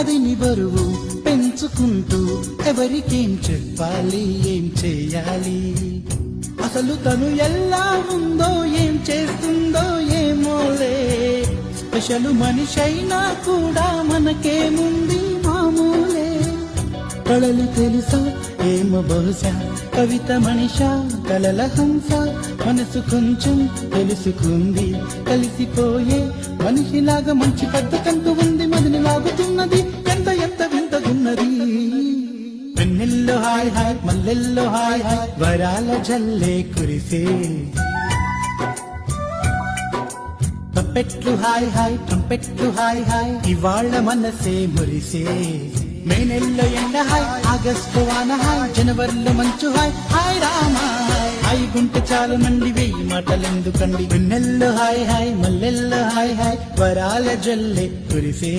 మదిని బరువు పెంచుకుంటూ ఎవరికేం చెప్పాలి, ఏం చేయాలి, అసలు తను ఎలా ఉందో, ఏం చేస్తుందో ఏమోలే. స్పెషల్ మనిషైనా కూడా మనకేముంది మామూలే. కళలు తెలుసా ఏమో బహుశా, కవిత మనిషా కలల హంస, మనసు కొంచెం తెలుసుకుంది, కలిసిపోయే మనిషిలాగా మంచి పద్ధతంటూ ఉంది, మదిని లాగుతున్నది, ఎంత ఎంత వింతగున్నది. వెన్నెల్లో హాయ్ హాయ్, మల్లెల్లో హాయ్ హాయ్, వరాల జల్లే కురిసే. ట్రంపెట్లు హాయ్ హాయ్, ట్రంపెట్లు హాయ్ హాయ్, ఇవాళ్ళ మనసే మురిసే. మే నెలలో ఎండ హాయ్, ఆగస్టు వాన హాయ్, జనవరిలో మంచు హాయ్, హాయ్ రామా హాయ్ గుంటె చాలు మండి, వెయ్యి మాటలెందుకండి. వెన్నెల్లో హాయ్ హాయ్, మల్లెల్లో హాయ్ హాయ్, వరాల జల్లే కురిసే.